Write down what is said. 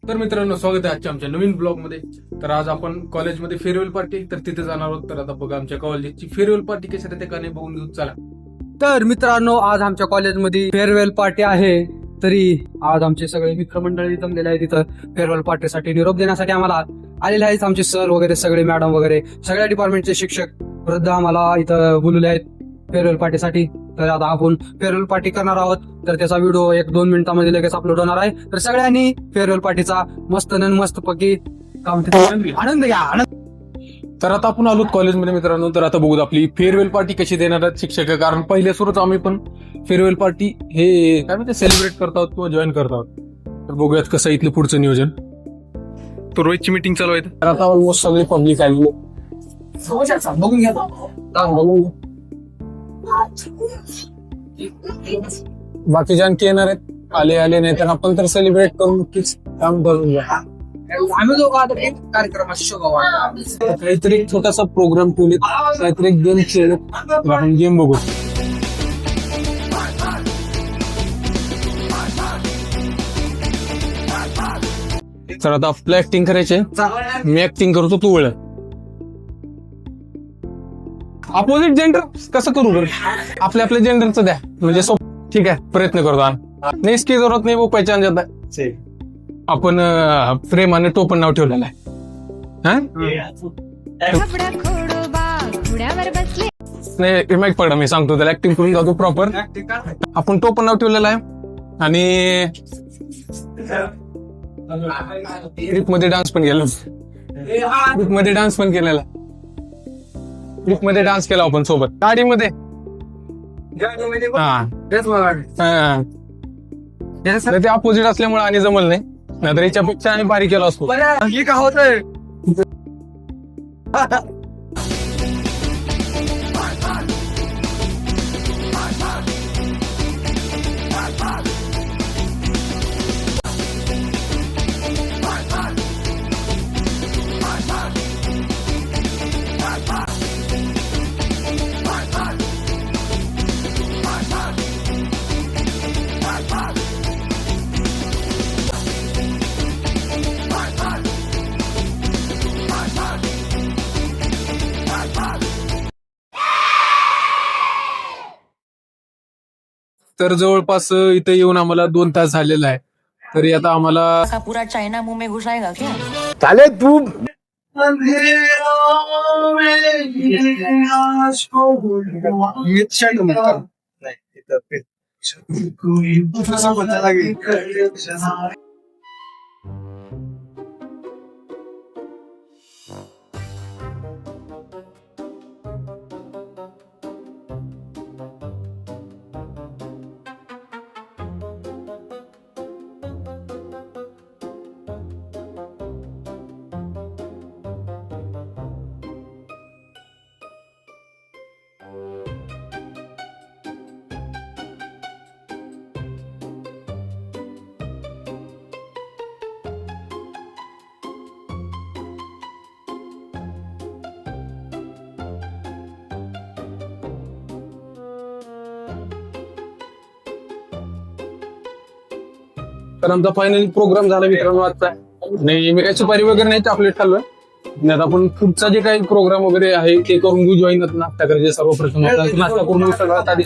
तर मित्रांनो, स्वागत आहे आजच्या आमच्या नवीन ब्लॉग मध्ये. तर आज आपण कॉलेजमध्ये फेअरवेल पार्टी, तर तिथे जाणार आहोत. तर आता बघा आमच्या कॉलेजची फेअरवेल पार्टी कशी राहते का नाही बघून घेऊ. चला. तर मित्रांनो, आज आमच्या कॉलेजमध्ये फेअरवेल पार्टी आहे. तरी आज आमचे सगळे मित्रमंडळी जमलेले आहे तिथं फेअरवेल पार्टीसाठी. निरोप देण्यासाठी आम्हाला आलेले आहेत आमचे सर वगैरे, सगळे मॅडम वगैरे, सगळ्या डिपार्टमेंटचे शिक्षक वृद्ध आम्हाला इथं बोलवले आहेत फेअरवेल पार्टीसाठी. तर आता आपण फेअरवेल पार्टी करणार आहोत. तर त्याचा व्हिडिओ 1-2 मिनिटांमध्ये लगेच अपलोड होणार आहे. तर सगळ्यांनी फेअरवेल पार्टीचा मस्त पैकी आनंद घ्या. तर आता आपण आलो कॉलेजमध्ये मित्रांनो. तर आता बघू आपली फेअरवेल पार्टी कशी देणार आहेत शिक्षक. कारण पहिल्या सुरूच आम्ही पण फेअरवेल पार्टी हे काय म्हणते सेलिब्रेट करत आहोत किंवा जॉईन करत आहोत. तर बघूयात कसं इथलं पुढचं नियोजन. तर रोहितची मीटिंग चालू आहे. तर आता ऑलमोस्ट सगळे पब्लिक आले. बघून घ्या. बाकी आणखी येणार आहेत. आले नाही तर आपण तर सेलिब्रेट करून नक्कीच काम करून घ्या. आम्ही दोघं आता कार्यक्रमाची शोभा काहीतरी एक छोटासा प्रोग्राम ठेवले, काहीतरी एक गेम खेळ. आपण गेम बघू. तर आता आपलं ऍक्टिंग करायचे. मी ऍक्टिंग करतो, तू वेळ. अपोजिट जेंडर कसं करू बरं? आपल्या जेंडरचं द्या म्हणजे ठीक आहे, प्रयत्न करतो. नाही इसकी जरूरत नाही वो पहचान जाता है. आपण प्रेमाने टोपण नाव ठेवलेलं आहे. नाही माहित पडलं, मी सांगतो त्याला. ऍक्टिंग करून जातो प्रॉपर. आपण टोपण नाव ठेवलेलं आहे आणि ट्रिप मध्ये डान्स पण केला. ट्रिप मध्ये डान्स केला आपण सोबत गाडीमध्ये. ते अपोजिट असल्यामुळे आणि जमल नाही, नाहीतर याच्यापेक्षा आणि बारीक केला असतो. का होतंय. तर जवळपास इथे येऊन आम्हाला 2 तास झालेला आहे. तरी आता आम्हाला पूरा चाइना मुंह में घुसाएगा क्या? चालेल तू. तर आमचा फायनली प्रोग्राम झाला मित्रांनो आजचा. नाही मी काही सुपारी वगैरे नाही, चॉकलेट खाल्लोय. नाही आपण पुढचा जे काही प्रोग्राम वगैरे आहे ते करून घेऊ. जॉईन नाश्ता करायचे सर्वप्रथम. नाश्ता करून सगळ्यात आधी